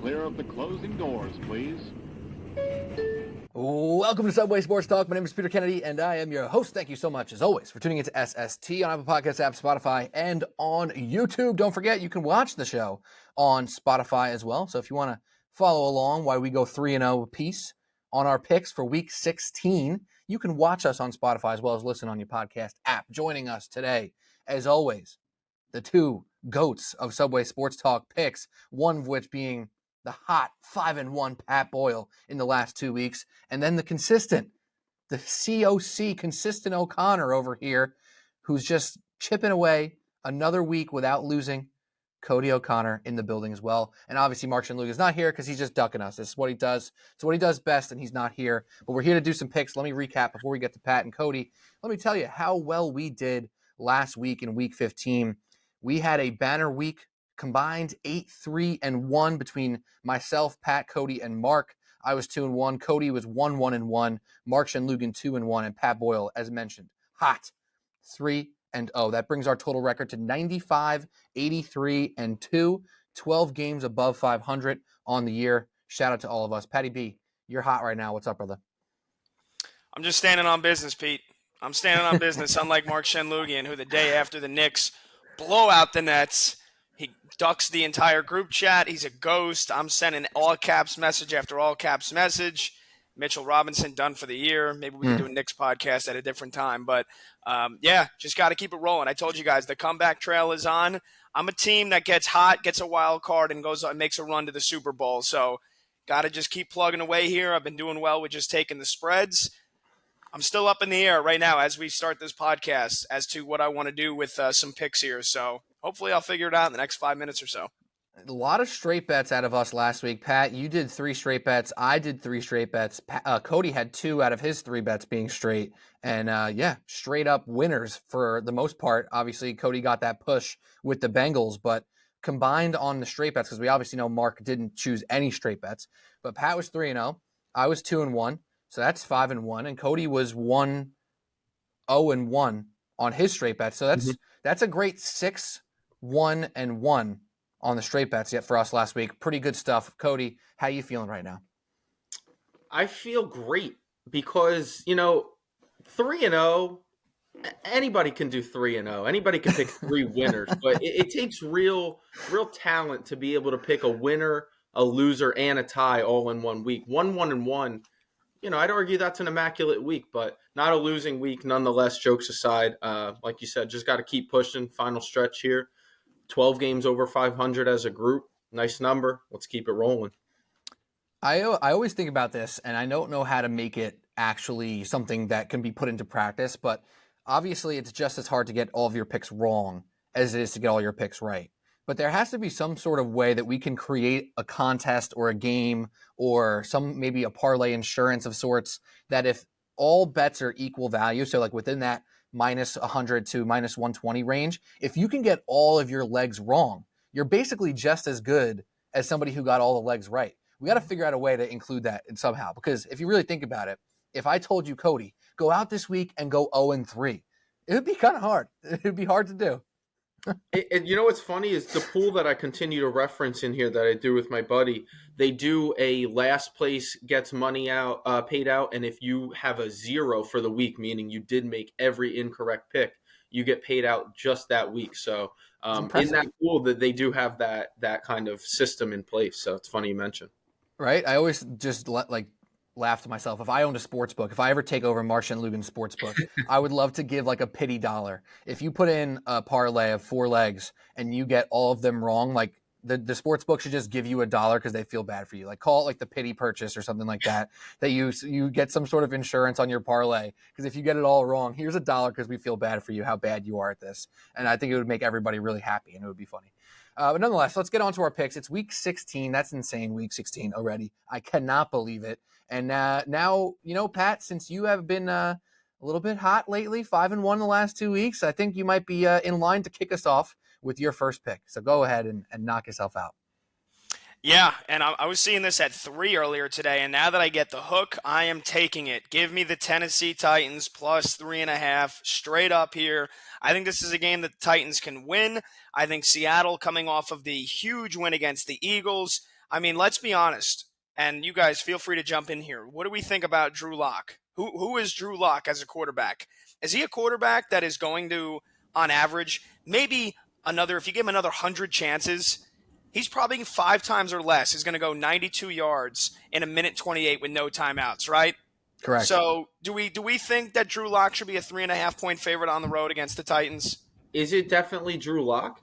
clear of the closing doors, please. Welcome to Subway Sports Talk. My name is Peter Kennedy, and I am your host. Thank you so much, as always, for tuning into SST on Apple Podcasts app, Spotify, and on YouTube. Don't forget, you can watch the show on Spotify as well. So if you want to follow along while we go 3-0 apiece on our picks for Week 16, you can watch us on Spotify as well as listen on your podcast app. Joining us today, as always, the two goats of Subway Sports Talk picks, one of which being the hot 5-1 Pat Boyle in the last 2 weeks, and then the COC, consistent O'Connor over here, who's just chipping away another week without losing. Cody O'Connor in the building as well. And obviously Mark Shenloogian is not here because he's just ducking us. This is what he does. It's what he does best, and he's not here. But we're here to do some picks. Let me recap before we get to Pat and Cody. Let me tell you how well we did last week in Week 15. We had a banner week, combined 8-3-1 between myself, Pat, Cody, and Mark. I was 2-1. Cody was 1-1-1. Mark Shenloogian 2-1, and Pat Boyle, as mentioned, hot 3-0. That brings our total record to 95, 83, and 2. 12 games above 500 on the year. Shout out to all of us. Patty B, you're hot right now. What's up, brother? I'm just standing on business, Pete. I'm standing on business, unlike Mark Shenloogian, who the day after the Knicks blow out the Nets, he ducks the entire group chat. He's a ghost. I'm sending all caps message after all caps message. Mitchell Robinson done for the year. Maybe we can do a Knicks podcast at a different time. But, just got to keep it rolling. I told you guys the comeback trail is on. I'm a team that gets hot, gets a wild card, and makes a run to the Super Bowl. So got to just keep plugging away here. I've been doing well with just taking the spreads. I'm still up in the air right now as we start this podcast as to what I want to do with some picks here. So hopefully I'll figure it out in the next 5 minutes or so. A lot of straight bets out of us last week. Pat, you did 3 straight bets. I did 3 straight bets. Cody had 2 out of his 3 bets being straight. And, straight up winners for the most part. Obviously, Cody got that push with the Bengals, but combined on the straight bets, because we obviously know Mark didn't choose any straight bets. But Pat was 3-0. I was 2-1. So that's 5-1. And Cody was 1-0-1 on his straight bets. So that's a great 6-1-1 on the straight bets yet for us last week. Pretty good stuff. Cody, how you feeling right now? I feel great because, 3-0, anybody can do 3-0. Anybody can pick 3 winners, but it takes real talent to be able to pick a winner, a loser, and a tie all in 1 week. 1-1-1. I'd argue that's an immaculate week, but not a losing week nonetheless, jokes aside. Like you said, just got to keep pushing. Final stretch here. 12 games over 500 as a group. Nice number. Let's keep it rolling. I always think about this, and I don't know how to make it actually something that can be put into practice, but obviously it's just as hard to get all of your picks wrong as it is to get all your picks right. But there has to be some sort of way that we can create a contest or a game or maybe a parlay insurance of sorts that if all bets are equal value, so like within that minus 100 to minus 120 range, if you can get all of your legs wrong, you're basically just as good as somebody who got all the legs right. We got to figure out a way to include that in somehow, because if you really think about it, if I told you, Cody, go out this week and go 0-3, it would be kind of hard. It would be hard to do. And what's funny is the pool that I continue to reference in here that I do with my buddy, they do a last place gets money out, paid out, and if you have a 0 for the week, meaning you did make every incorrect pick, you get paid out just that week. So in that pool, that they do have that kind of system in place. So it's funny you mention. Right? I always just laugh to myself. If I owned a sports book, if I ever take over Mark Shenloogian's sports book, I would love to give like a pity dollar. If you put in a parlay of 4 legs and you get all of them wrong, like the sports book should just give you $1 because they feel bad for you. Like call it like the pity purchase or something like that, that you get some sort of insurance on your parlay. Because if you get it all wrong, here's $1 because we feel bad for you, how bad you are at this. And I think it would make everybody really happy and it would be funny. But nonetheless, let's get on to our picks. It's week 16. That's insane. Week 16 already. I cannot believe it. And now, Pat, since you have been a little bit hot lately, 5-1 the last 2 weeks, I think you might be in line to kick us off with your first pick. So go ahead and knock yourself out. Yeah, and I was seeing this at 3 earlier today, and now that I get the hook, I am taking it. Give me the Tennessee Titans plus 3.5 straight up here. I think this is a game that the Titans can win. I think Seattle, coming off of the huge win against the Eagles, I mean, let's be honest, and you guys feel free to jump in here. What do we think about Drew Lock? Who is Drew Lock as a quarterback? Is he a quarterback that is going to, on average, maybe if you give him another 100 chances, he's probably 5 times or less is going to go 92 yards in a minute 28 with no timeouts, right? Correct. So do we think that Drew Lock should be a 3.5-point favorite on the road against the Titans? Is it definitely Drew Lock?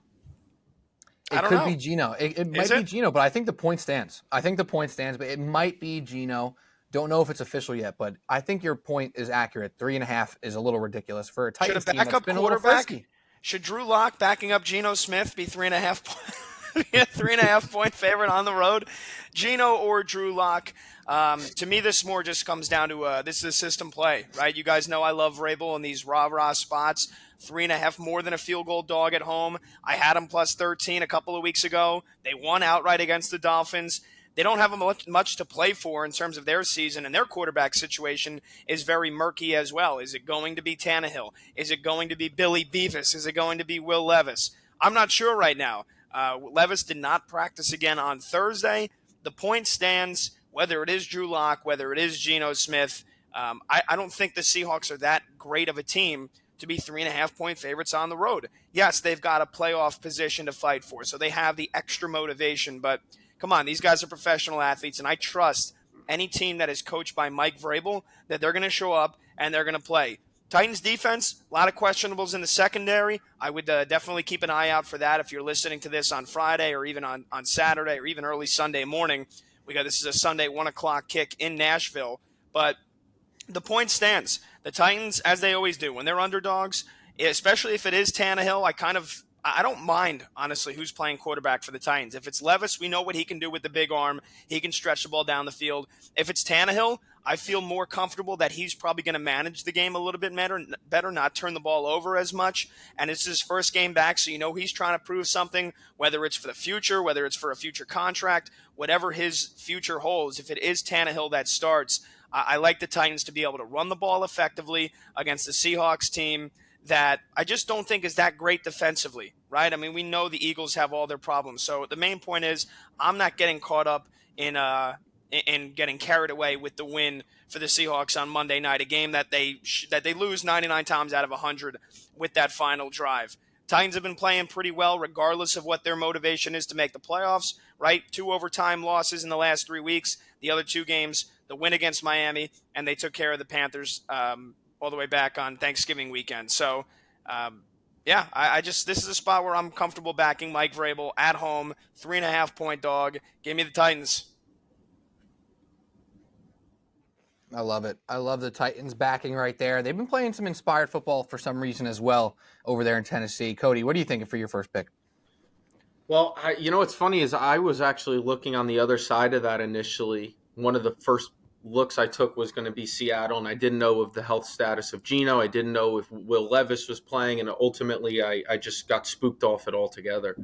It could be Geno. It might be Geno, but I think the point stands. But it might be Geno. Don't know if it's official yet, but I think your point is accurate. 3.5 is a little ridiculous for a Titans team that's been a little frisky. Should Drew Lock backing up Geno Smith be 3.5 point favorite on the road? Geno or Drew Lock? To me, this more just comes down to this is a system play, right? You guys know I love Vrabel in these rah-rah spots. 3.5 more than a field goal dog at home. I had him plus 13 a couple of weeks ago. They won outright against the Dolphins. They don't have much to play for in terms of their season, and their quarterback situation is very murky as well. Is it going to be Tannehill? Is it going to be Billy Beavis? Is it going to be Will Levis? I'm not sure right now. Levis did not practice again on Thursday. The point stands, whether it is Drew Lock, whether it is Geno Smith. I don't think the Seahawks are that great of a team to be 3.5-point favorites on the road. Yes, they've got a playoff position to fight for, so they have the extra motivation, but come on, these guys are professional athletes, and I trust any team that is coached by Mike Vrabel that they're going to show up and they're going to play. Titans defense, a lot of questionables in the secondary. I would definitely keep an eye out for that if you're listening to this on Friday or even on Saturday or even early Sunday morning. This is a Sunday 1 o'clock kick in Nashville. But the point stands. The Titans, as they always do, when they're underdogs, especially if it is Tannehill, I don't mind, honestly, who's playing quarterback for the Titans. If it's Levis, we know what he can do with the big arm. He can stretch the ball down the field. If it's Tannehill, I feel more comfortable that he's probably going to manage the game a little bit better, not turn the ball over as much. And it's his first game back, so you know he's trying to prove something, whether it's for the future, whether it's for a future contract, whatever his future holds. If it is Tannehill that starts, I like the Titans to be able to run the ball effectively against the Seahawks team that I just don't think is that great defensively, right? I mean, we know the Eagles have all their problems. So the main point is I'm not getting caught up in getting carried away with the win for the Seahawks on Monday night, a game that they lose 99 times out of 100 with that final drive. Titans have been playing pretty well regardless of what their motivation is to make the playoffs, right? 2 overtime losses in the last 3 weeks. The other 2 games, the win against Miami, and they took care of the Panthers all the way back on Thanksgiving weekend. So, this is a spot where I'm comfortable backing Mike Vrabel at home, 3.5-point dog. Give me the Titans. I love it. I love the Titans backing right there. They've been playing some inspired football for some reason as well over there in Tennessee. Cody, what are you thinking for your first pick? Well, what's funny is I was actually looking on the other side of that initially. One of the first looks I took was going to be Seattle, and I didn't know of the health status of Geno. I didn't know if Will Levis was playing, and ultimately I just got spooked off it altogether.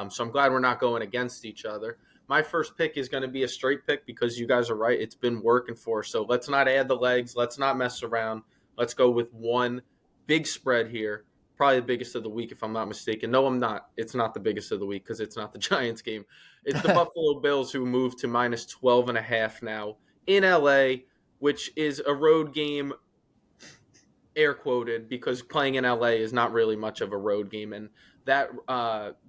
So I'm glad we're not going against each other. My first pick is going to be a straight pick because you guys are right. It's been working for us. So let's not add the legs. Let's not mess around. Let's go with one big spread here. Probably the biggest of the week, if I'm not mistaken. No, I'm not. It's not the biggest of the week because it's not the Giants game. It's the Buffalo Bills who moved to minus 12.5 now in LA, which is a road game, air quoted, because playing in LA is not really much of a road game. And that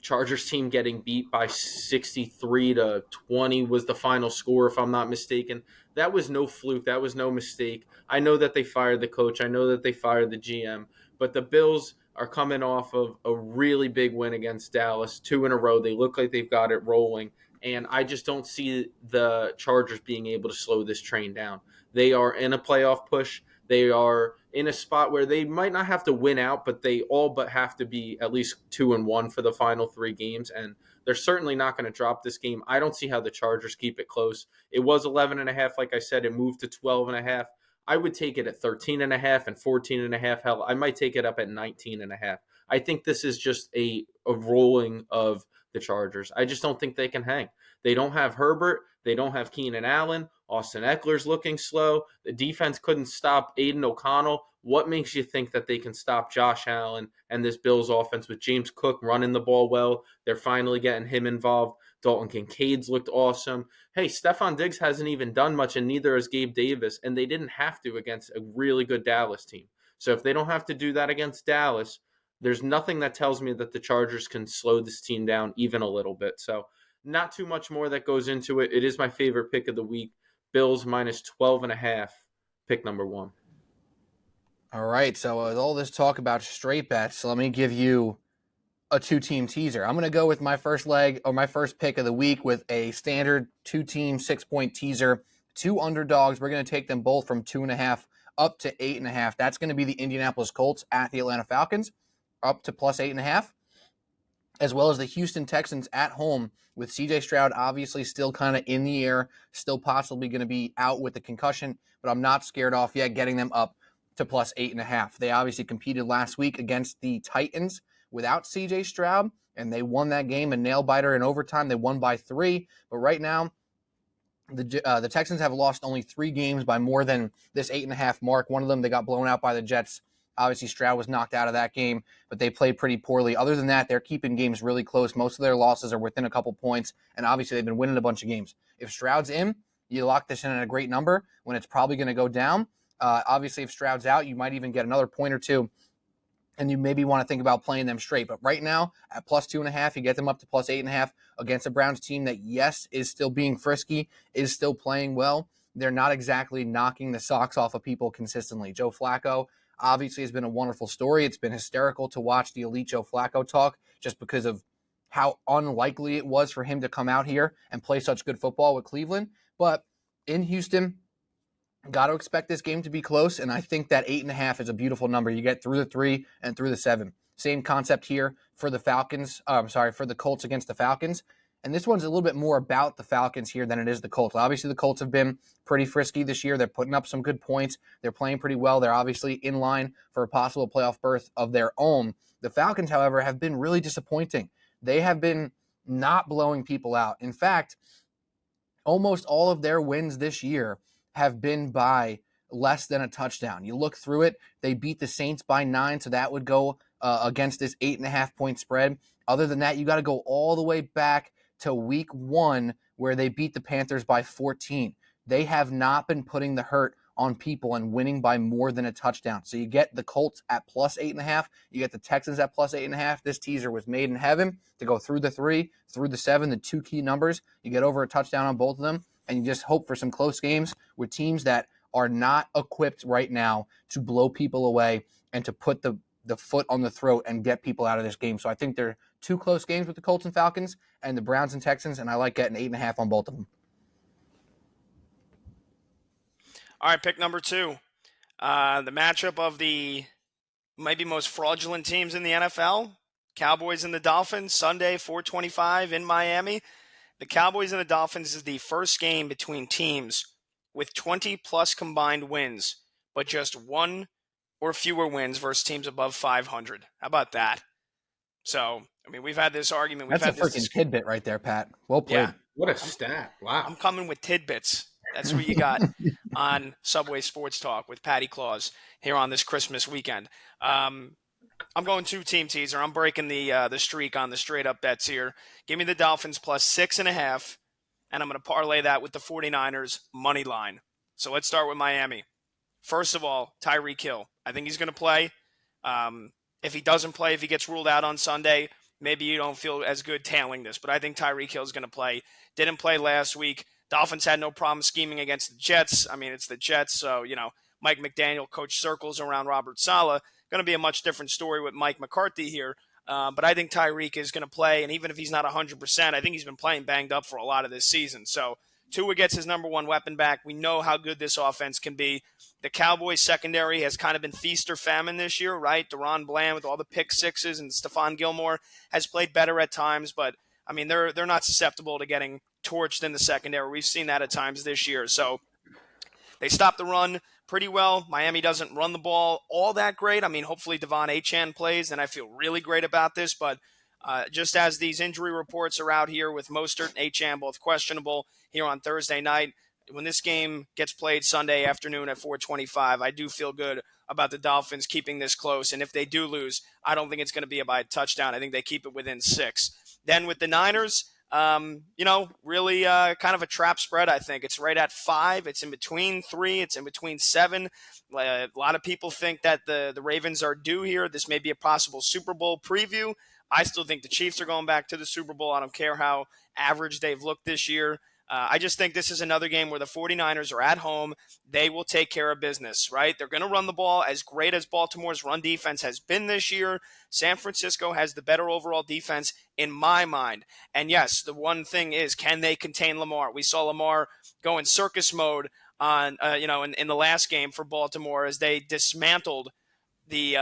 Chargers team getting beat by 63-20 was the final score, if I'm not mistaken. That was no fluke. That was no mistake. I know that they fired the coach. I know that they fired the GM. But the Bills are coming off of a really big win against Dallas, 2 in a row. They look like they've got it rolling. And I just don't see the Chargers being able to slow this train down. They are in a playoff push. They are in a spot where they might not have to win out, but they all but have to be at least 2-1 for the final 3 games. And they're certainly not going to drop this game. I don't see how the Chargers keep it close. It was 11.5, like I said. It moved to 12.5. I would take it at 13.5 and 14.5. Hell, I might take it up at 19.5. I think this is just a rolling of the Chargers. I just don't think they can hang. They don't have Herbert. They don't have Keenan Allen. Austin Eckler's looking slow. The defense couldn't stop Aiden O'Connell. What makes you think that they can stop Josh Allen and this Bills offense with James Cook running the ball well? They're finally getting him involved. Dalton Kincaid's looked awesome. Hey, Stephon Diggs hasn't even done much, and neither has Gabe Davis, and they didn't have to against a really good Dallas team. So if they don't have to do that against Dallas, there's nothing that tells me that the Chargers can slow this team down even a little bit. So not too much more that goes into it. It is my favorite pick of the week. Bills minus 12.5, pick number 1. All right, so with all this talk about straight bets, let me give you a 2-team teaser. I'm going to go with my first leg or my first pick of the week with a standard 2-team 6-point teaser. 2 underdogs. We're going to take them both from 2.5 up to 8.5. That's going to be the Indianapolis Colts at the Atlanta Falcons, up to plus 8.5, as well as the Houston Texans at home with CJ Stroud obviously still kind of in the air, still possibly going to be out with the concussion, but I'm not scared off yet getting them up to plus 8.5. They obviously competed last week against the Titans without CJ Stroud, and they won that game, a nail-biter in overtime. They won by 3, but right now the Texans have lost only 3 games by more than this 8.5 mark. One of them, they got blown out by the Jets. Obviously, Stroud was knocked out of that game, but they played pretty poorly. Other than that, they're keeping games really close. Most of their losses are within a couple points, and obviously they've been winning a bunch of games. If Stroud's in, you lock this in at a great number when it's probably going to go down. Obviously, if Stroud's out, you might even get another point or two, and you maybe want to think about playing them straight. But right now, at plus 2.5, you get them up to plus 8.5 against a Browns team that, yes, is still being frisky, is still playing well. They're not exactly knocking the socks off of people consistently. Joe Flacco obviously has been a wonderful story. It's been hysterical to watch the elite Joe Flacco talk just because of how unlikely it was for him to come out here and play such good football with Cleveland. But in Houston, got to expect this game to be close, and I think that 8.5 is a beautiful number. You get through the 3 and through the 7. Same concept here for the Falcons. For the Colts against the Falcons. And this one's a little bit more about the Falcons here than it is the Colts. Obviously, the Colts have been pretty frisky this year. They're putting up some good points. They're playing pretty well. They're obviously in line for a possible playoff berth of their own. The Falcons, however, have been really disappointing. They have been not blowing people out. In fact, almost all of their wins this year have been by less than a touchdown. You look through it, they beat the Saints by 9, so that would go against this 8.5 point spread. Other than that, you got to go all the way back to week 1 where they beat the Panthers by 14. They have not been putting the hurt on people and winning by more than a touchdown. So you get the Colts at plus 8.5. You get the Texans at plus 8.5. This teaser was made in heaven to go through the 3, through the 7, the 2 key numbers. You get over a touchdown on both of them, and you just hope for some close games with teams that are not equipped right now to blow people away and to put the foot on the throat and get people out of this game. So I think they're 2 close games with the Colts and Falcons and the Browns and Texans, and I like getting 8.5 on both of them. All right, pick number 2. The matchup of the maybe most fraudulent teams in the NFL, Cowboys and the Dolphins, Sunday, 4:25 in Miami. The Cowboys and the Dolphins is the first game between teams with 20-plus combined wins, but just 1 or fewer wins versus teams above 500. How about that? So, I mean, we've had this argument. That's a freaking tidbit right there, Pat. Well played. Yeah. What a stat. Wow. I'm coming with tidbits. That's what you got on Subway Sports Talk with Patty Claus here on this Christmas weekend. I'm going 2-team teaser. I'm breaking the streak on the straight-up bets here. Give me the Dolphins plus 6.5, and I'm going to parlay that with the 49ers money line. So let's start with Miami. First of all, Tyreek Hill. I think he's going to play. If he doesn't play, if he gets ruled out on Sunday, maybe you don't feel as good tailing this. But I think Tyreek Hill is going to play. Didn't play last week. Dolphins had no problem scheming against the Jets. I mean, it's the Jets, so, Mike McDaniel coached circles around Robert Saleh. Going to be a much different story with Mike McCarthy here. But I think Tyreek is going to play, and even if he's not 100%, I think he's been playing banged up for a lot of this season. So Tua gets his number 1 weapon back. We know how good this offense can be. The Cowboys secondary has kind of been feast or famine this year, right? Deron Bland with all the pick sixes, and Stephon Gilmore has played better at times, but I mean, they're not susceptible to getting torched in the secondary. We've seen that at times this year. So they stopped the run pretty well. Miami doesn't run the ball all that great. I mean, hopefully Devon Achane plays, and I feel really great about this. But just as these injury reports are out here with Mostert and Achane both questionable here on Thursday night, when this game gets played Sunday afternoon at 4:25, I do feel good about the Dolphins keeping this close. And if they do lose, I don't think it's going to be by a touchdown. I think they keep it within 6. Then with the Niners, really kind of a trap spread, I think. It's right at 5. It's in between 3. It's in between 7. A lot of people think that the Ravens are due here. This may be a possible Super Bowl preview. I still think the Chiefs are going back to the Super Bowl. I don't care how average they've looked this year. I just think this is another game where the 49ers are at home. They will take care of business, right? They're going to run the ball as great as Baltimore's run defense has been this year. San Francisco has the better overall defense in my mind. And yes, the one thing is, can they contain Lamar? We saw Lamar go in circus mode on, in the last game for Baltimore as they dismantled the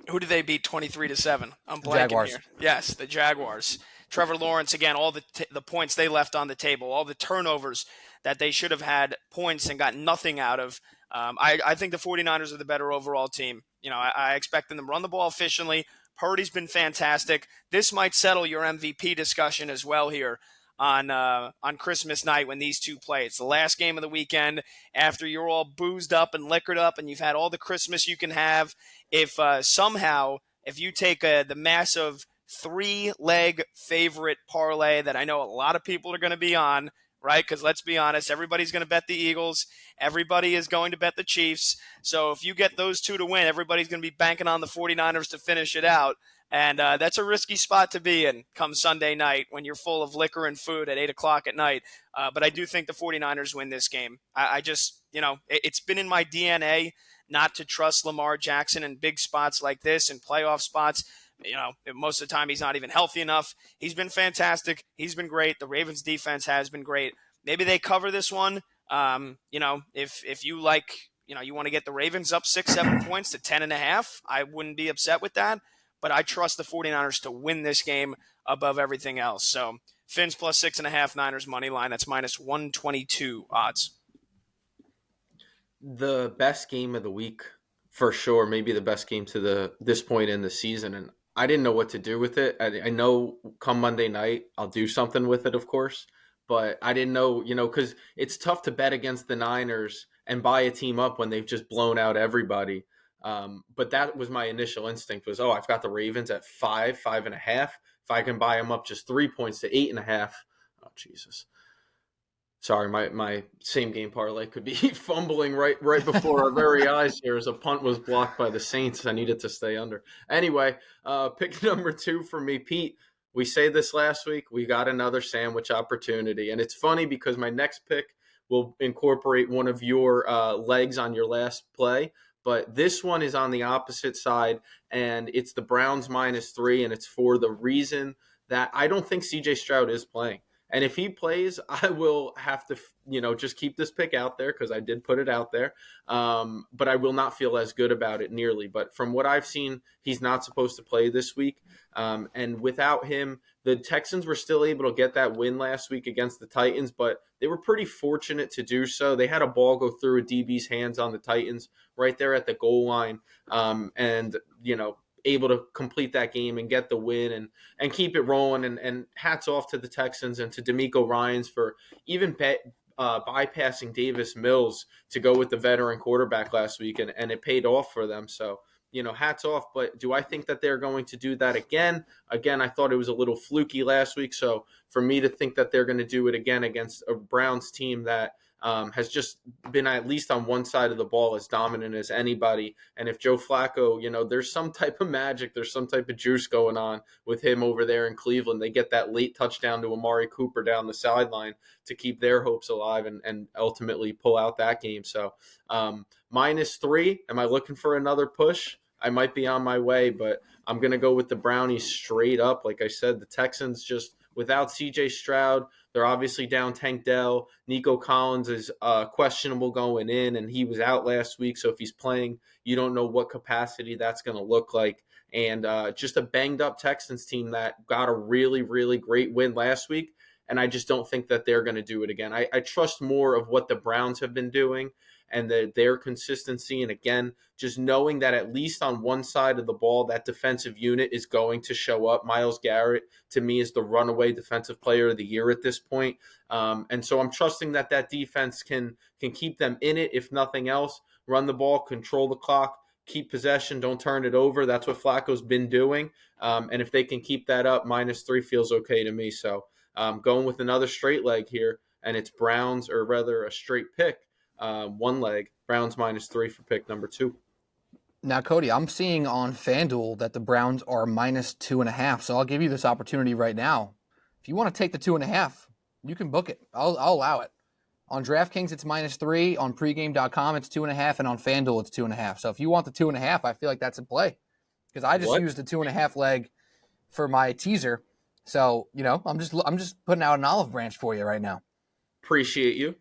who did they beat 23-7? I'm blanking Jaguars. here. Yes, the Jaguars. Trevor Lawrence, again, all the points they left on the table, all the turnovers that they should have had points and got nothing out of. I think the 49ers are the better overall team. I expect them to run the ball efficiently. Purdy's been fantastic. This might settle your MVP discussion as well here on Christmas night when these two play. It's the last game of the weekend after you're all boozed up and liquored up and you've had all the Christmas you can have. If somehow you take the massive 3-leg favorite parlay that I know a lot of people are going to be on, right? Because let's be honest, everybody's going to bet the Eagles. Everybody is going to bet the Chiefs. So if you get those two to win, everybody's going to be banking on the 49ers to finish it out. And that's a risky spot to be in come Sunday night when you're full of liquor and food at 8 o'clock at night. But I do think the 49ers win this game. I just, it's been in my DNA not to trust Lamar Jackson in big spots like this and playoff spots. Most of the time he's not even healthy enough. He's been fantastic. He's been great. The Ravens defense has been great. Maybe they cover this one. If you like, you want to get the Ravens up 6-7 points to 10.5, I wouldn't be upset with that. But I trust the 49ers to win this game above everything else. So Fins plus 6.5, Niners money line. That's minus 122 odds. The best game of the week for sure. Maybe the best game to this point in the season. And I didn't know what to do with it. I know come Monday night, I'll do something with it, of course. But I didn't know, because it's tough to bet against the Niners and buy a team up when they've just blown out everybody. But that was my initial instinct was, I've got the Ravens at 5.5. If I can buy them up just 3 points to 8.5. Oh, Jesus. Sorry, my same game parlay could be fumbling right before our very eyes here as a punt was blocked by the Saints. I needed to stay under. Anyway, pick number 2 for me, Pete. We say this last week. We got another sandwich opportunity. And it's funny because my next pick will incorporate one of your legs on your last play. But this one is on the opposite side, and it's the Browns -3, and it's for the reason that I don't think C.J. Stroud is playing. And if he plays, I will have to, just keep this pick out there because I did put it out there. But I will not feel as good about it nearly. But from what I've seen, he's not supposed to play this week. And without him, the Texans were still able to get that win last week against the Titans, but they were pretty fortunate to do so. They had a ball go through a DB's hands on the Titans right there at the goal line. Able to complete that game and get the win and keep it rolling. And hats off to the Texans and to DeMeco Ryans for even bypassing Davis Mills to go with the veteran quarterback last week, and it paid off for them. So, hats off. But do I think that they're going to do that again? Again, I thought it was a little fluky last week. So for me to think that they're going to do it again against a Browns team that has just been at least on one side of the ball as dominant as anybody. And if Joe Flacco, there's some type of magic, there's some type of juice going on with him over there in Cleveland. They get that late touchdown to Amari Cooper down the sideline to keep their hopes alive and ultimately pull out that game. So -3, am I looking for another push? I might be on my way, but I'm going to go with the Brownies straight up. Like I said, the Texans just without C.J. Stroud, they're obviously down Tank Dell. Nico Collins is questionable going in, and he was out last week. So if he's playing, you don't know what capacity that's going to look like. And just a banged-up Texans team that got a really, really great win last week, and I just don't think that they're going to do it again. I trust more of what the Browns have been doing and their consistency. And again, just knowing that at least on one side of the ball, that defensive unit is going to show up. Myles Garrett, to me, is the runaway defensive player of the year at this point. And so I'm trusting that defense can keep them in it, if nothing else, run the ball, control the clock, keep possession, don't turn it over. That's what Flacco's been doing. And if they can keep that up, -3 feels okay to me. So going with another straight leg here, and it's Browns, or rather a straight pick, one leg, Browns -3 for pick number 2. Now, Cody, I'm seeing on FanDuel that the Browns are -2.5. So I'll give you this opportunity right now. If you want to take the 2.5, you can book it. I'll allow it. On DraftKings, it's -3. On pregame.com, it's 2.5. And on FanDuel, it's 2.5. So if you want the 2.5, I feel like that's in play. Because I just used the 2.5 leg for my teaser. So, I'm just putting out an olive branch for you right now. Appreciate you.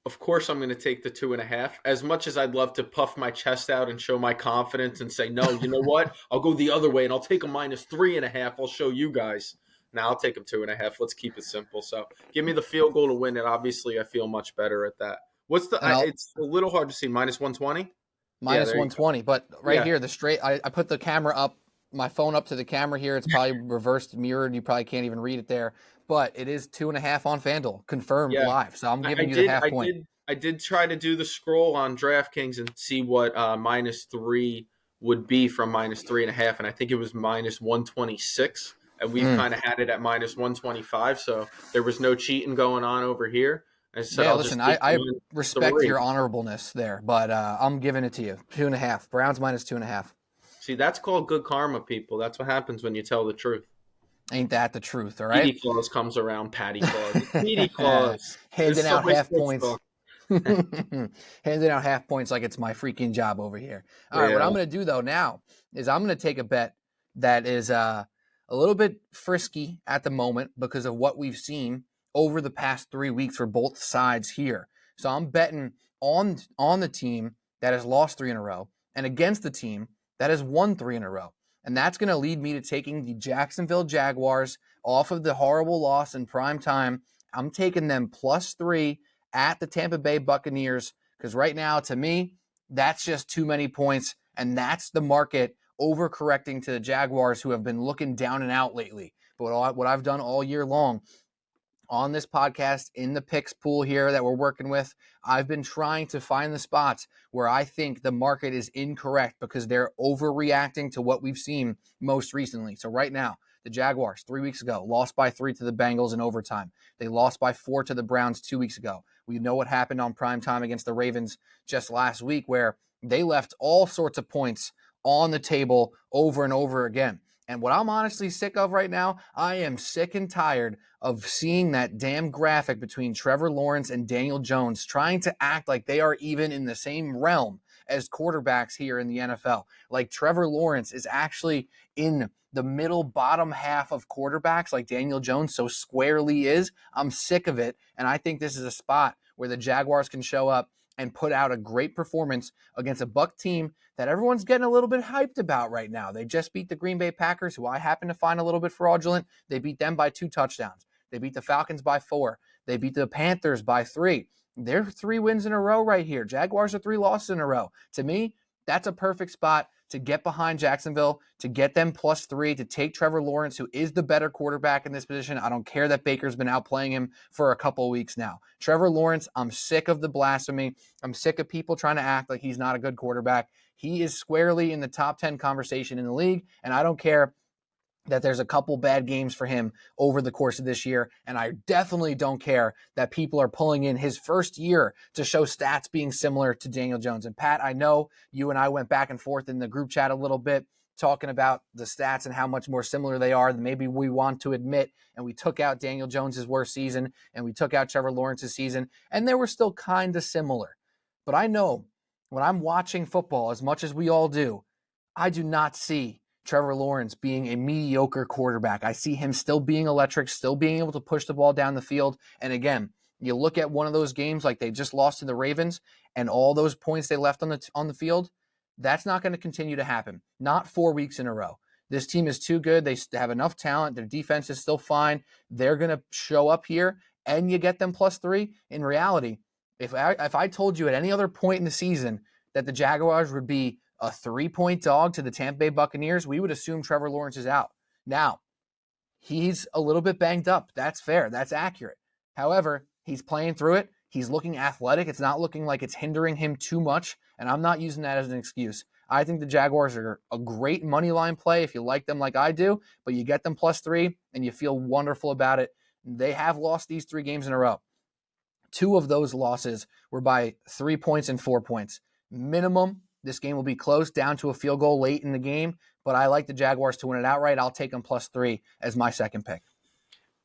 Of course, I'm going to take the 2.5. As much as I'd love to puff my chest out and show my confidence and say, no, you know what? I'll go the other way and I'll take a -3.5. I'll show you guys. Now I'll take them 2.5. Let's keep it simple. So give me the field goal to win it. Obviously, I feel much better at that. What's the? It's a little hard to see. -120. -120, but here, the straight. I put the camera up, my phone up to the camera here. It's probably reversed mirrored. You probably can't even read it there, but it is 2.5 on FanDuel, confirmed live. So I'm giving you the half point. I did try to do the scroll on DraftKings and see what -3 would be from -3.5, and I think it was -126. And we've kind of had it at -125, so there was no cheating going on over here. I said, I respect your honorableness there, but I'm giving it to you. 2.5. Browns -2.5. See, that's called good karma, people. That's what happens when you tell the truth. Ain't that the truth, all right? Petey Claus comes around, Patty Claus. Petey Claus. Handing out half points. Handing out half points like it's my freaking job over here. All right, what I'm going to do, though, now is I'm going to take a bet that is a little bit frisky at the moment because of what we've seen over the past 3 weeks for both sides here. So I'm betting on the team that has lost 3 in a row and against the team that has won 3 in a row. And that's going to lead me to taking the Jacksonville Jaguars off of the horrible loss in prime time. I'm taking them +3 at the Tampa Bay Buccaneers because right now, to me, that's just too many points, and that's the market overcorrecting to the Jaguars, who have been looking down and out lately. But what I've done all year long on this podcast, in the picks pool here that we're working with, I've been trying to find the spots where I think the market is incorrect because they're overreacting to what we've seen most recently. So right now, the Jaguars 3 weeks ago lost by 3 to the Bengals in overtime. They lost by 4 to the Browns 2 weeks ago. We know what happened on primetime against the Ravens just last week, where they left all sorts of points on the table over and over again. And what I'm honestly sick of right now, I am sick and tired of seeing that damn graphic between Trevor Lawrence and Daniel Jones trying to act like they are even in the same realm as quarterbacks here in the NFL. Like Trevor Lawrence is actually in the middle bottom half of quarterbacks like Daniel Jones so squarely is. I'm sick of it. And I think this is a spot where the Jaguars can show up and put out a great performance against a Buck team that everyone's getting a little bit hyped about right now. They just beat the Green Bay Packers, who I happen to find a little bit fraudulent. They beat them by 2 touchdowns. They beat the Falcons by 4. They beat the Panthers by 3. They're 3 wins in a row right here. Jaguars are 3 losses in a row. To me, that's a perfect spot to get behind Jacksonville, to get them +3, to take Trevor Lawrence, who is the better quarterback in this position. I don't care that Baker's been outplaying him for a couple of weeks now. Trevor Lawrence, I'm sick of the blasphemy. I'm sick of people trying to act like he's not a good quarterback. He is squarely in the top 10 conversation in the league, and I don't care that there's a couple bad games for him over the course of this year. And I definitely don't care that people are pulling in his first year to show stats being similar to Daniel Jones. And Pat, I know you and I went back and forth in the group chat a little bit talking about the stats and how much more similar they are than maybe we want to admit. And we took out Daniel Jones's worst season and we took out Trevor Lawrence's season, and they were still kind of similar. But I know when I'm watching football, as much as we all do, I do not see Trevor Lawrence being a mediocre quarterback. I see him still being electric, still being able to push the ball down the field. And again, you look at one of those games like they just lost to the Ravens and all those points they left on the field, that's not going to continue to happen. Not 4 weeks in a row. This team is too good. They have enough talent. Their defense is still fine. They're going to show up here and you get them +3. In reality, if I told you at any other point in the season that the Jaguars would be a 3-point dog to the Tampa Bay Buccaneers, we would assume Trevor Lawrence is out. Now, he's a little bit banged up. That's fair. That's accurate. However, he's playing through it. He's looking athletic. It's not looking like it's hindering him too much, and I'm not using that as an excuse. I think the Jaguars are a great money line play if you like them like I do, but you get them +3 and you feel wonderful about it. They have lost these 3 games in a row. 2 of those losses were by 3 points and 4 points. Minimum, this game will be close down to a field goal late in the game, but I like the Jaguars to win it outright. I'll take them +3 as my second pick.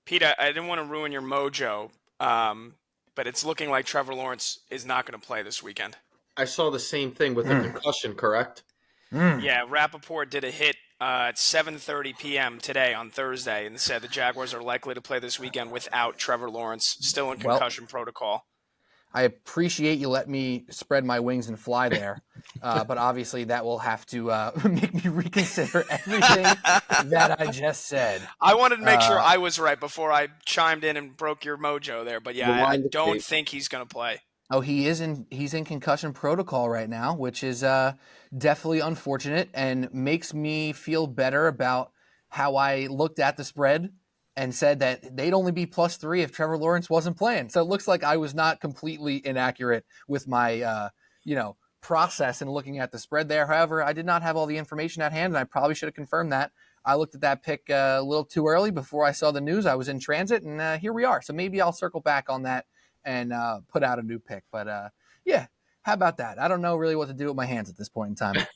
Pete, I didn't want to ruin your mojo, but it's looking like Trevor Lawrence is not going to play this weekend. I saw the same thing with a concussion, correct? Yeah, Rappaport did a hit at 7:30 p.m. today on Thursday and said the Jaguars are likely to play this weekend without Trevor Lawrence, still in concussion protocol. I appreciate you let me spread my wings and fly there, but obviously that will have to make me reconsider everything that I just said. I wanted to make sure I was right before I chimed in and broke your mojo there, but yeah, I don't think he's going to play. Oh, he's in concussion protocol right now, which is definitely unfortunate and makes me feel better about how I looked at the spread and said that they'd only be +3 if Trevor Lawrence wasn't playing. So it looks like I was not completely inaccurate with my process in looking at the spread there. However, I did not have all the information at hand, and I probably should have confirmed that. I looked at that pick a little too early before I saw the news. I was in transit, and here we are. So maybe I'll circle back on that and put out a new pick. But yeah, how about that? I don't know really what to do with my hands at this point in time.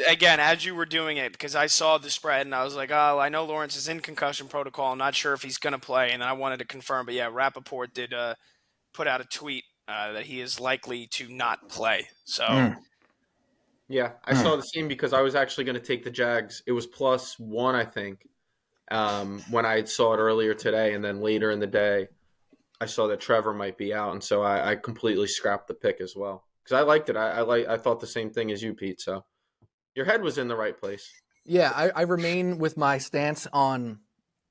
Again, as you were doing it, because I saw the spread and I was like, oh, I know Lawrence is in concussion protocol. I'm not sure if he's going to play. And then I wanted to confirm. But yeah, Rappaport did put out a tweet that he is likely to not play. So, Yeah, I saw the same because I was actually going to take the Jags. It was +1, I think, when I saw it earlier today. And then later in the day, I saw that Trevor might be out. And so I completely scrapped the pick as well. Because I liked it. I thought the same thing as you, Pete. So your head was in the right place. Yeah, I remain with my stance on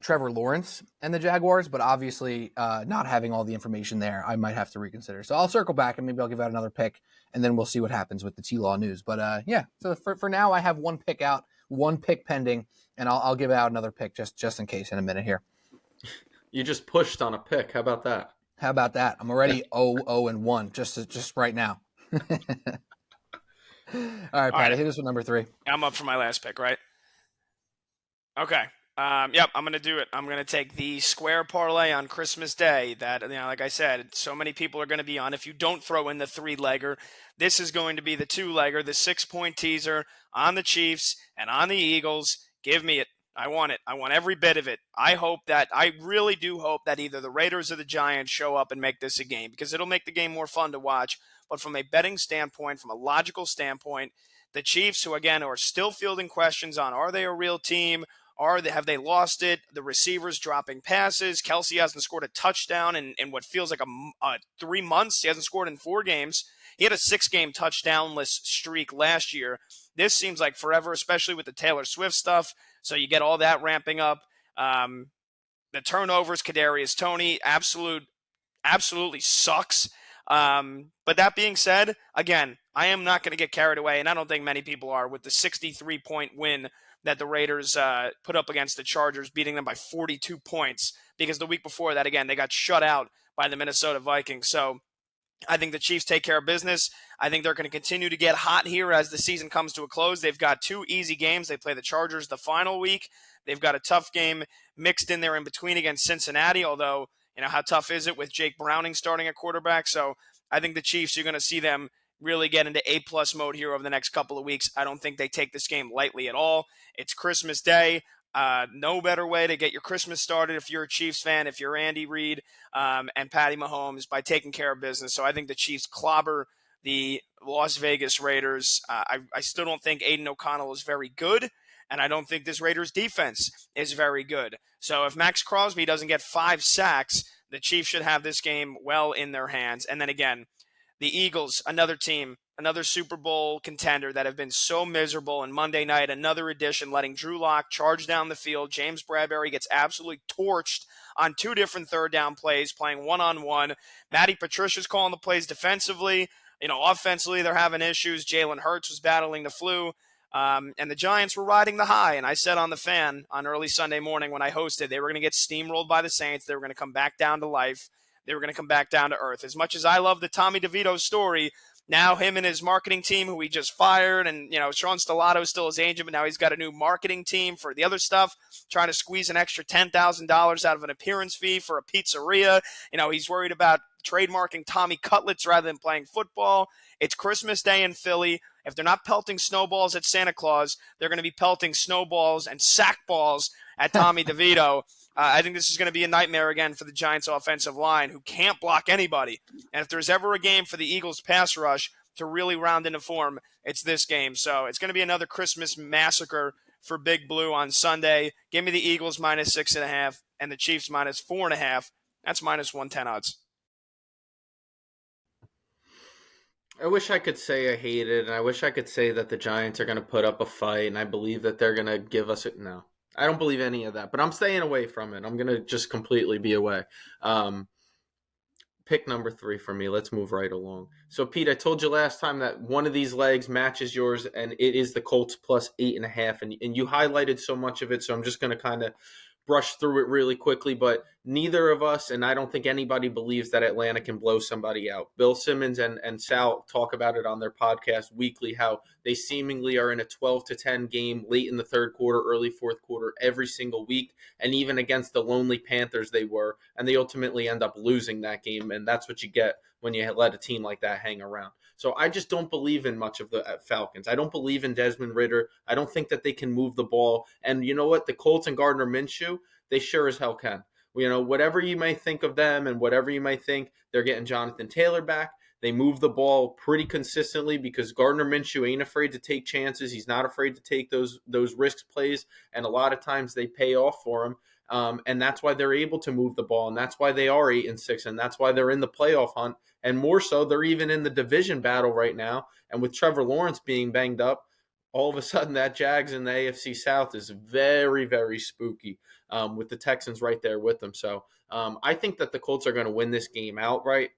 Trevor Lawrence and the Jaguars, but obviously not having all the information there, I might have to reconsider. So I'll circle back and maybe I'll give out another pick, and then we'll see what happens with the T-Law news. But yeah, so for now I have one pick out, one pick pending, and I'll give out another pick just in case in a minute here. You just pushed on a pick. How about that? How about that? I'm already 0-1 just right now. All right, Pat, hit us with number 3. I'm up for my last pick, right? Okay. Yep, I'm going to do it. I'm going to take the square parlay on Christmas Day that, like I said, so many people are going to be on. If you don't throw in the 3-legger, this is going to be the 2-legger, the 6-point teaser on the Chiefs and on the Eagles. Give me it. I want it. I want every bit of it. I really do hope that either the Raiders or the Giants show up and make this a game, because it'll make the game more fun to watch. But from a betting standpoint, from a logical standpoint, the Chiefs, who again are still fielding questions on, are they a real team? Have they lost it? The receivers dropping passes. Kelsey hasn't scored a touchdown in what feels like 3 months. He hasn't scored in 4 games. He had a 6-game touchdownless streak last year. This seems like forever, especially with the Taylor Swift stuff. So you get all that ramping up. The turnovers, Kadarius Toney, absolutely sucks. But that being said, again, I am not going to get carried away, and I don't think many people are, with the 63-point win that the Raiders put up against the Chargers, beating them by 42 points, because the week before that, again, they got shut out by the Minnesota Vikings. So I think the Chiefs take care of business. I think they're going to continue to get hot here as the season comes to a close. They've got 2 easy games. They play the Chargers the final week. They've got a tough game mixed in there in between against Cincinnati, although, how tough is it with Jake Browning starting at quarterback? So I think the Chiefs, you're going to see them really get into A-plus mode here over the next couple of weeks. I don't think they take this game lightly at all. It's Christmas Day. No better way to get your Christmas started if you're a Chiefs fan, if you're Andy Reid and Patty Mahomes, by taking care of business. So I think the Chiefs clobber the Las Vegas Raiders. I still don't think Aiden O'Connell is very good, and I don't think this Raiders defense is very good. So if Max Crosby doesn't get 5 sacks, the Chiefs should have this game well in their hands. And then again, the Eagles, another team, another Super Bowl contender that have been so miserable. And Monday night, another edition, letting Drew Lock charge down the field. James Bradbury gets absolutely torched on 2 different third down plays, playing one-on-one. Matty Patricia's calling the plays defensively. Offensively, they're having issues. Jalen Hurts was battling the flu. And the Giants were riding the high. And I said on The Fan on early Sunday morning when I hosted, they were going to get steamrolled by the Saints. They were going to come back down to life. They were going to come back down to earth. As much as I love the Tommy DeVito story, Now him and his marketing team, who he just fired, and Sean Stellato is still his agent, but now he's got a new marketing team for the other stuff, trying to squeeze an extra $10,000 out of an appearance fee for a pizzeria. He's worried about trademarking Tommy Cutlets rather than playing football. It's Christmas Day in Philly. If they're not pelting snowballs at Santa Claus, they're going to be pelting snowballs and sack balls at Tommy DeVito. I think this is going to be a nightmare again for the Giants' offensive line, who can't block anybody. And if there's ever a game for the Eagles' pass rush to really round into form, it's this game. So it's going to be another Christmas massacre for Big Blue on Sunday. Give me the Eagles -6.5 and the Chiefs -4.5. That's -110 odds. I wish I could say I hate it, and I wish I could say that the Giants are going to put up a fight, and I believe that they're going to give us it. No, I don't believe any of that, but I'm staying away from it. I'm going to just completely be away. Pick number 3 for me. Let's move right along. So, Pete, I told you last time that one of these legs matches yours, and it is the Colts +8.5, and you highlighted so much of it, so I'm just going to kind of brush through it really quickly, but neither of us, and I don't think anybody, believes that Atlanta can blow somebody out. Bill Simmons and Sal talk about it on their podcast weekly, how they seemingly are in a 12-10 game late in the third quarter, early fourth quarter every single week, and even against the lonely Panthers they were, and they ultimately end up losing that game, and that's what you get when you let a team like that hang around. So I just don't believe in much of the Falcons. I don't believe in Desmond Ridder. I don't think that they can move the ball. And you know what? The Colts and Gardner Minshew, they sure as hell can. Whatever you may think of them and whatever you may think, they're getting Jonathan Taylor back. They move the ball pretty consistently because Gardner Minshew ain't afraid to take chances. He's not afraid to take those risk plays, and a lot of times they pay off for him. And that's why they're able to move the ball, and that's why they are 8-6, and that's why they're in the playoff hunt. And more so, they're even in the division battle right now. And with Trevor Lawrence being banged up, all of a sudden that Jags in the AFC South is very, very spooky, with the Texans right there with them. So I think that the Colts are going to win this game outright.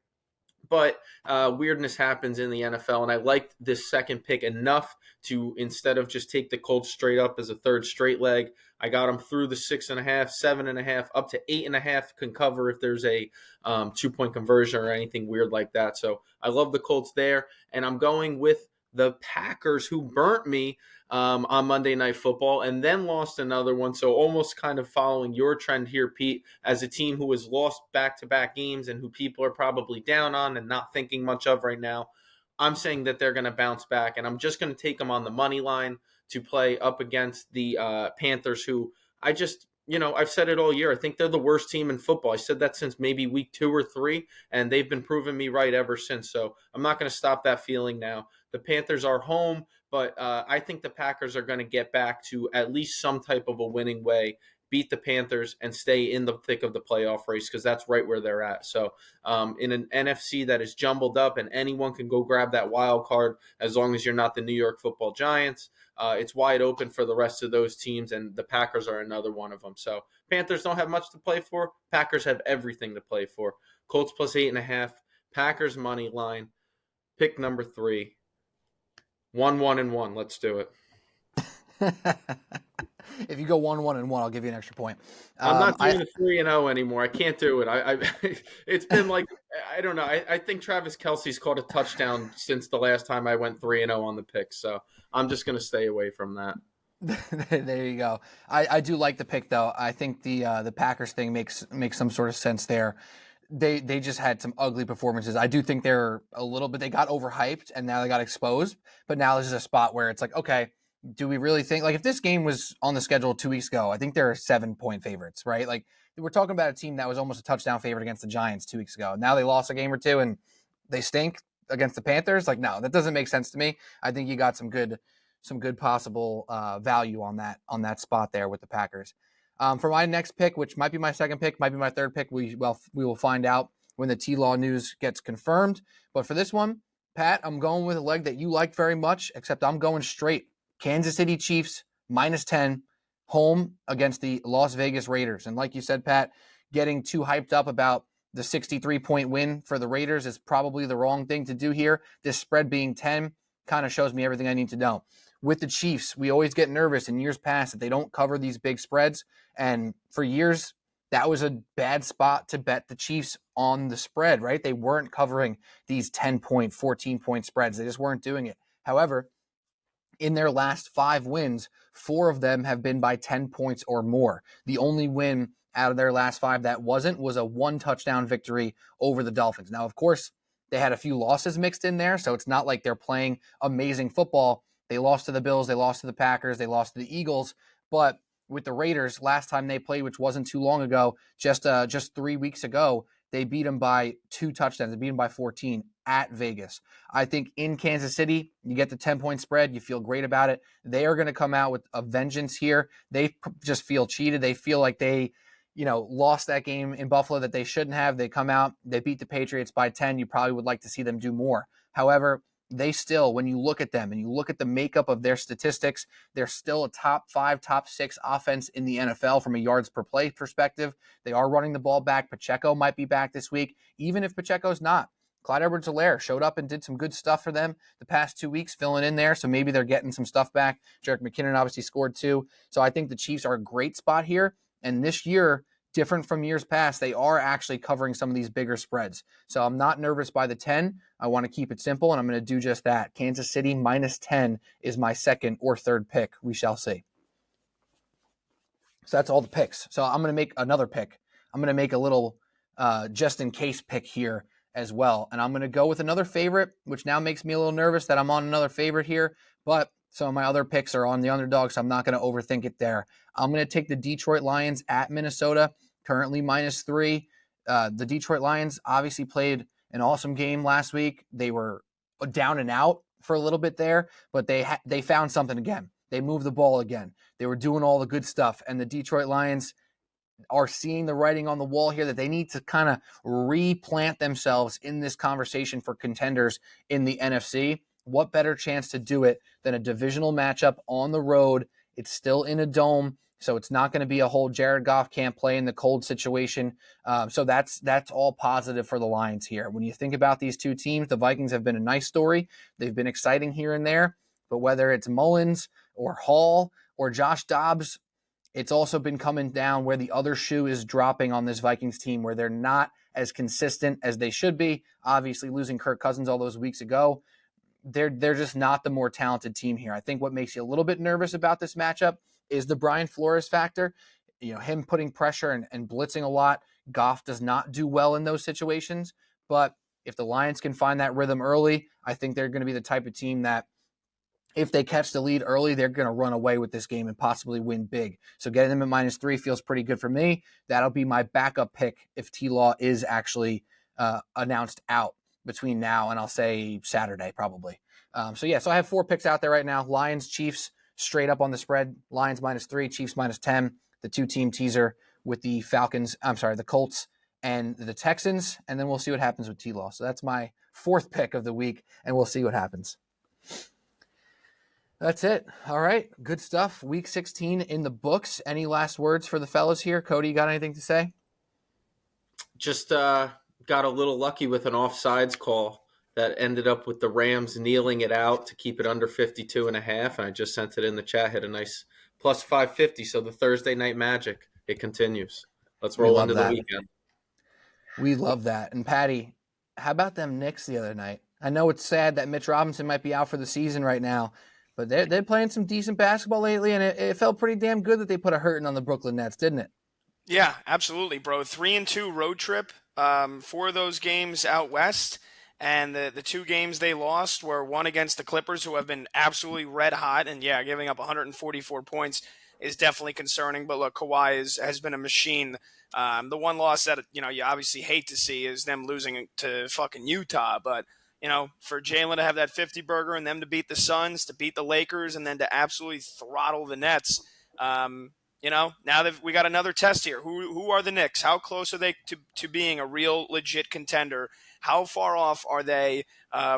But weirdness happens in the NFL, and I liked this second pick enough to, instead of just take the Colts straight up as a third straight leg, I got them through the 6.5, 7.5, up to 8.5 can cover if there's a 2-point conversion or anything weird like that. So I love the Colts there, and I'm going with the Packers, who burnt me on Monday Night Football and then lost another one. So almost kind of following your trend here, Pete, as a team who has lost back-to-back games and who people are probably down on and not thinking much of right now. I'm saying that they're going to bounce back, and I'm just going to take them on the money line to play up against the Panthers, who I've said it all year. I think they're the worst team in football. I said that since maybe week 2 or 3, and they've been proving me right ever since. So I'm not going to stop that feeling now. The Panthers are home, but I think the Packers are going to get back to at least some type of a winning way, beat the Panthers, and stay in the thick of the playoff race, because that's right where they're at. So in an NFC that is jumbled up and anyone can go grab that wild card as long as you're not the New York Football Giants, it's wide open for the rest of those teams, and the Packers are another one of them. So Panthers don't have much to play for. Packers have everything to play for. Colts +8.5, Packers money line. Pick number 3. 1-1-1. Let's do it. If you go 1-1-1, I'll give you an extra point. I'm not doing the 3-0 anymore. I can't do it. I it's been like, I don't know. I think Travis Kelce's caught a touchdown since the last time I went 3-0 on the pick. So I'm just going to stay away from that. There you go. I do like the pick, though. I think the Packers thing makes some sort of sense there. They just had some ugly performances. I do think they're a little bit, they got overhyped and now they got exposed. But now this is a spot where it's like, okay, do we really think, like, if this game was on the schedule 2 weeks ago, I think they're 7-point favorites, right? Like, we're talking about a team that was almost a touchdown favorite against the Giants 2 weeks ago. Now they lost a game or two and they stink against the Panthers. Like, no, that doesn't make sense to me. I think you got some good possible value on that spot there with the Packers. For my next pick, which might be my second pick, might be my third pick, we will find out when the T-Law news gets confirmed. But for this one, Pat, I'm going with a leg that you like very much, except I'm going straight. Kansas City Chiefs, -10, home against the Las Vegas Raiders. And like you said, Pat, getting too hyped up about the 63-point win for the Raiders is probably the wrong thing to do here. This spread being 10 kind of shows me everything I need to know. With the Chiefs, we always get nervous in years past that they don't cover these big spreads. And for years, that was a bad spot to bet the Chiefs on the spread, right? They weren't covering these 10-point, 14-point spreads. They just weren't doing it. However, in their last 5 wins, 4 of them have been by 10 points or more. The only win out of their last 5 that wasn't was a 1-touchdown victory over the Dolphins. Now, of course, they had a few losses mixed in there, so it's not like they're playing amazing football. They lost to the Bills, they lost to the Packers, they lost to the Eagles, but with the Raiders, last time they played, which wasn't too long ago, just 3 weeks ago, they beat them by 2 touchdowns. They beat them by 14 at Vegas. I think in Kansas City, you get the 10-point spread. You feel great about it. They are going to come out with a vengeance here. They just feel cheated. They feel like they, lost that game in Buffalo that they shouldn't have. They come out, they beat the Patriots by 10. You probably would like to see them do more. However, they still, when you look at them and you look at the makeup of their statistics, they're still a top 5, top 6 offense in the NFL from a yards per play perspective. They are running the ball back. Pacheco might be back this week. Even if Pacheco's not, Clyde Edwards-Helaire showed up and did some good stuff for them the past 2 weeks, filling in there. So maybe they're getting some stuff back. Jerick McKinnon obviously scored too. So I think the Chiefs are a great spot here. And this year, different from years past, they are actually covering some of these bigger spreads. So I'm not nervous by the 10. I want to keep it simple, and I'm going to do just that. Kansas City minus 10 is my second or third pick. We shall see. So that's all the picks. So I'm going to make another pick. I'm going to make a little just-in-case pick here as well. And I'm going to go with another favorite, which now makes me a little nervous that I'm on another favorite here. But some of my other picks are on the underdog, so I'm not going to overthink it there. I'm going to take the Detroit Lions at Minnesota, currently minus 3. The Detroit Lions obviously played an awesome game last week. They were down and out for a little bit there, but they found something again. They moved the ball again. They were doing all the good stuff, and the Detroit Lions are seeing the writing on the wall here that they need to kind of replant themselves in this conversation for contenders in the NFC. What better chance to do it than a divisional matchup on the road? It's still in a dome, so it's not going to be a whole Jared Goff can't play in the cold situation. So that's all positive for the Lions here. When you think about these two teams, the Vikings have been a nice story. They've been exciting here and there, but whether it's Mullins or Hall or Josh Dobbs, it's also been coming down where the other shoe is dropping on this Vikings team, where they're not as consistent as they should be. Obviously, losing Kirk Cousins all those weeks ago, they're just not the more talented team here. I think what makes you a little bit nervous about this matchup is the Brian Flores factor. Him putting pressure and blitzing a lot. Goff does not do well in those situations. But if the Lions can find that rhythm early, I think they're going to be the type of team that if they catch the lead early, they're going to run away with this game and possibly win big. So getting them at minus 3 feels pretty good for me. That'll be my backup pick if T-Law is actually announced out between now and I'll say Saturday probably. So I have 4 picks out there right now. Lions, Chiefs, straight up on the spread. Lions minus 3, Chiefs minus 10. The 2-team teaser with the the Colts and the Texans. And then we'll see what happens with T-Law. So that's my 4th pick of the week, and we'll see what happens. That's it. All right. Good stuff. Week 16 in the books. Any last words for the fellas here? Cody, you got anything to say? Just got a little lucky with an offsides call that ended up with the Rams kneeling it out to keep it under 52.5. And I just sent it in the chat, hit a nice plus 550. So the Thursday night magic, it continues. Let's roll into the weekend. We love that. And Patty, how about them Knicks the other night? I know it's sad that Mitch Robinson might be out for the season right now, but they're playing some decent basketball lately, and it felt pretty damn good that they put a hurting on the Brooklyn Nets, didn't it? Yeah, absolutely, bro. 3-2 road trip. 4 of those games out west, and the 2 games they lost were one against the Clippers, who have been absolutely red hot, and giving up 144 points is definitely concerning. But look, Kawhi has been a machine. The one loss that you obviously hate to see is them losing to fucking Utah, but for Jalen to have that 50 burger and them to beat the Suns, to beat the Lakers, and then to absolutely throttle the Nets. Now that we got another test here. Who are the Knicks? How close are they to being a real legit contender? How far off are they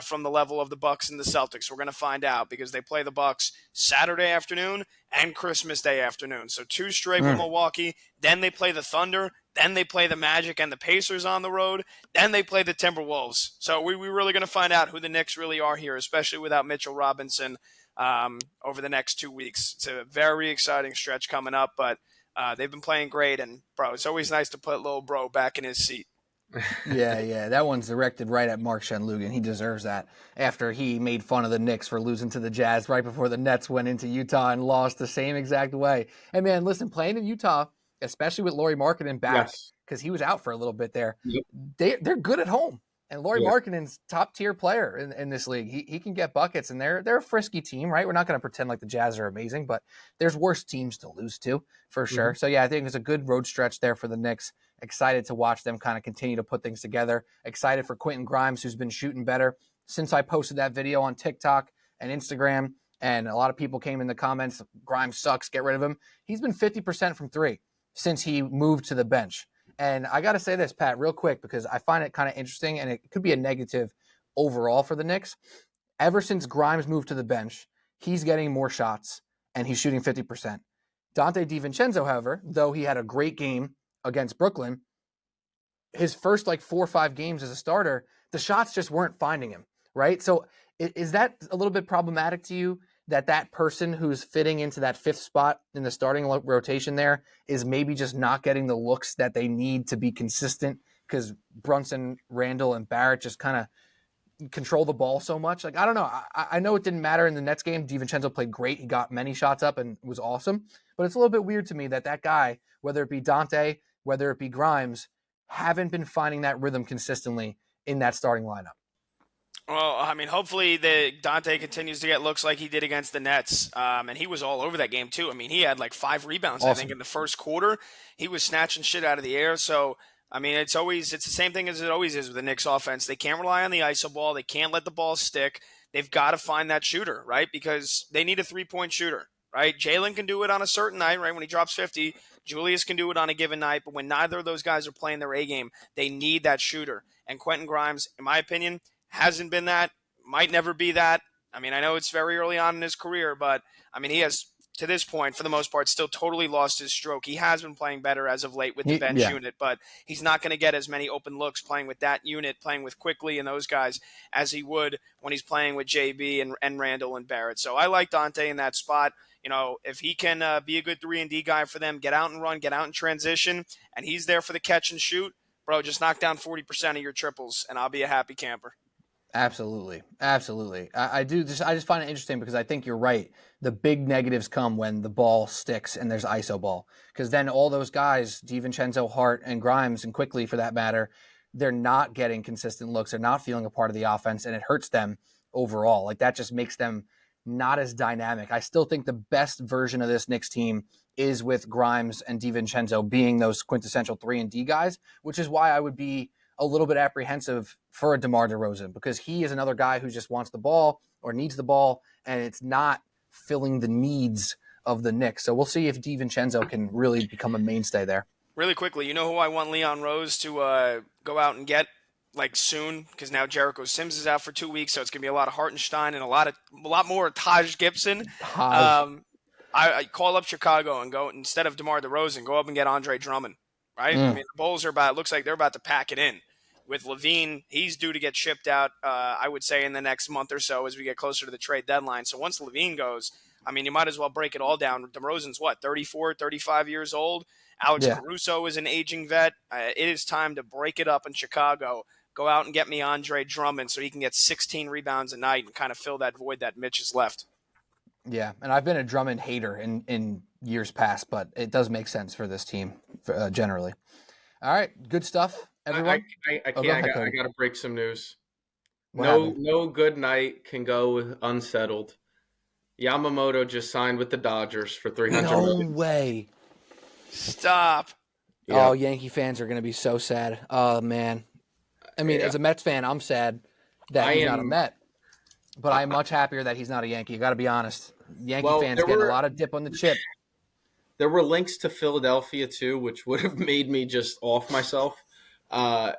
from the level of the Bucks and the Celtics? We're going to find out because they play the Bucks Saturday afternoon and Christmas Day afternoon. So 2 straight with Milwaukee. Then they play the Thunder. Then they play the Magic and the Pacers on the road. Then they play the Timberwolves. So we're really going to find out who the Knicks really are here, especially without Mitchell Robinson over the next 2 weeks. It's a very exciting stretch coming up, but They've been playing great, and bro, it's always nice to put little bro back in his seat. Yeah. That one's directed right at Mark Shenloogian. He deserves that after he made fun of the Knicks for losing to the Jazz right before the Nets went into Utah and lost the same exact way. And man, listen, playing in Utah, especially with Lauri Markkanen back, because he was out for a little bit there, they're good at home. And Lauri Markkanen's top tier player in this league. He can get buckets, and they're a frisky team, right? We're not going to pretend like the Jazz are amazing, but there's worse teams to lose to for sure. So yeah, I think it's a good road stretch there for the Knicks. Excited to watch them kind of continue to put things together. Excited for Quentin Grimes, who's been shooting better since I posted that video on TikTok and Instagram. And a lot of people came in the comments, Grimes sucks, get rid of him. He's been 50% from three since he moved to the bench. And I got to say this, Pat, real quick, because I find it kind of interesting, and it could be a negative overall for the Knicks. Ever since Grimes moved to the bench, he's getting more shots, and he's shooting 50%. Dante DiVincenzo, however, though he had a great game against Brooklyn, his first 4 or 5 games as a starter, the shots just weren't finding him, right? So is that a little bit problematic to you, that person who's fitting into that 5th spot in the starting rotation there is maybe just not getting the looks that they need to be consistent because Brunson, Randall, and Barrett just kind of control the ball so much? I don't know. I know it didn't matter in the Nets game. DiVincenzo played great. He got many shots up and was awesome. But it's a little bit weird to me that guy, whether it be Dante, whether it be Grimes, haven't been finding that rhythm consistently in that starting lineup. Well, I mean, hopefully Dante continues to get looks like he did against the Nets, and he was all over that game too. I mean, he had 5 rebounds, awesome. I think, in the first quarter. He was snatching shit out of the air. So, I mean, it's the same thing as it always is with the Knicks offense. They can't rely on the iso ball. They can't let the ball stick. They've got to find that shooter, right? Because they need a 3-point shooter, right? Jalen can do it on a certain night, right? When he drops 50, Julius can do it on a given night. But when neither of those guys are playing their A game, they need that shooter. And Quentin Grimes, in my opinion, hasn't been that, might never be that. I mean, I know it's very early on in his career, but I mean, he has, to this point, for the most part, still totally lost his stroke. He has been playing better as of late with the bench unit, but he's not going to get as many open looks playing with that unit, playing with Quickly and those guys, as he would when he's playing with JB and Randall and Barrett. So I like Dante in that spot. You know, if he can be a good 3-and-D guy for them, get out and run, get out and transition, and he's there for the catch and shoot, bro, just knock down 40% of your triples, and I'll be a happy camper. Absolutely. I just find it interesting because I think you're right. The big negatives come when the ball sticks and there's iso ball, because then all those guys, DiVincenzo, Hart, and Grimes, and Quickly for that matter, they're not getting consistent looks. They're not feeling a part of the offense, and it hurts them overall. That just makes them not as dynamic. I still think the best version of this Knicks team is with Grimes and DiVincenzo being those quintessential 3-and-D guys, which is why I would be a little bit apprehensive for a DeMar DeRozan, because he is another guy who just wants the ball or needs the ball, and it's not filling the needs of the Knicks. So we'll see if DiVincenzo can really become a mainstay there. Really quickly, you know who I want Leon Rose to go out and get soon? Because now Jericho Sims is out for 2 weeks, so it's going to be a lot of Hartenstein and a lot more Taj Gibson. I call up Chicago and go, instead of DeMar DeRozan, go up and get Andre Drummond. Right? I mean, the Bulls looks like they're about to pack it in. With LaVine, he's due to get shipped out, I would say, in the next month or so as we get closer to the trade deadline. So once LaVine goes, I mean, you might as well break it all down. DeRozan's 34, 35 years old. Alex Caruso is an aging vet. It is time to break it up in Chicago. Go out and get me Andre Drummond so he can get 16 rebounds a night and kind of fill that void that Mitch has left. Yeah, and I've been a Drummond hater in years past, but it does make sense for this team generally. All right, good stuff, everyone. I can't. I got to break some news. No good night can go unsettled. Yamamoto just signed with the Dodgers for $300 million. No way. Stop. Yeah. Oh, Yankee fans are going to be so sad. Oh, man. I mean, as a Mets fan, I'm sad that he's not a Met. But I'm much happier that he's not a Yankee. You got to be honest. Yankee fans getting a lot of dip on the chip. There were links to Philadelphia too, which would have made me just off myself. I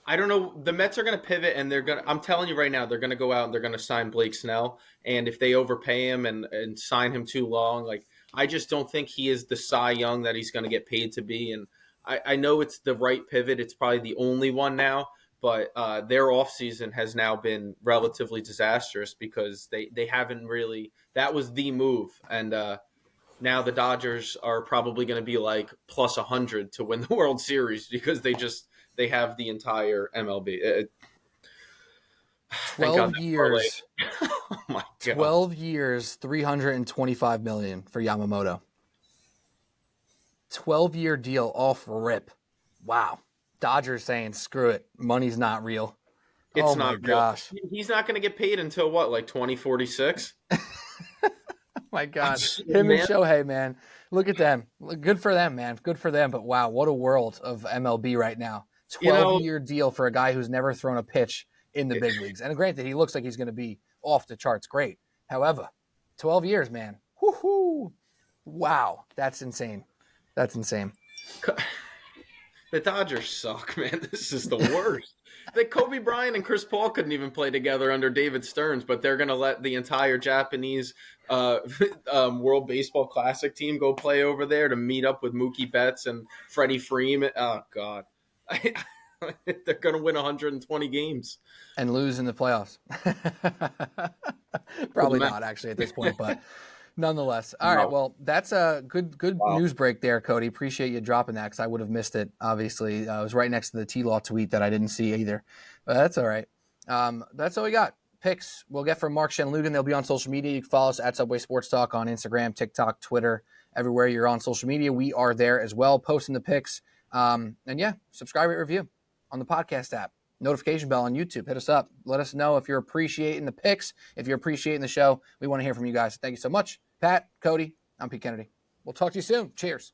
don't know. The Mets are going to pivot, and they're going. I'm telling you right now, they're going to go out and they're going to sign Blake Snell. And if they overpay him and sign him too long, I just don't think he is the Cy Young that he's going to get paid to be. And I know it's the right pivot. It's probably the only one now. But their offseason has now been relatively disastrous because they haven't really – that was the move. And now the Dodgers are probably going to be like plus 100 to win the World Series because they have the entire MLB. Thank God 12 that parlay. years. Oh my God. 12 years, $325 million for Yamamoto. 12-year deal off rip. Wow. Dodgers saying, screw it. Money's not real. It's oh not my real. gosh. He's not going to get paid until what, like 2046? My God. Him Man. and Shohei, man. Look at them. Good for them, man. Good for them. But wow, what a world of MLB right now. 12-year deal for a guy who's never thrown a pitch in the big leagues. And granted, he looks like he's going to be off the charts great. However, 12 years, man. Woohoo. Wow. That's insane. That's insane. The Dodgers suck, man. This is the worst. That Kobe Bryant and Chris Paul couldn't even play together under David Stearns, but they're going to let the entire Japanese World Baseball Classic team go play over there to meet up with Mookie Betts and Freddie Freeman. Oh, God. They're going to win 120 games. And lose in the playoffs. Probably not, actually, at this point, but nonetheless. All right, well, that's a good news break there, Cody. Appreciate you dropping that because I would have missed it, obviously. I was right next to the T-Law tweet that I didn't see either. But that's all right. That's all we got. Picks we'll get from Mark Shenloogian. They'll be on social media. You can follow us at Subway Sports Talk on Instagram, TikTok, Twitter, everywhere you're on social media. We are there as well, posting the picks. And yeah, subscribe, rate, review on the podcast app. Notification bell on YouTube. Hit us up. Let us know if you're appreciating the picks, if you're appreciating the show. We want to hear from you guys. Thank you so much. Pat, Cody, I'm Pete Kennedy. We'll talk to you soon. Cheers.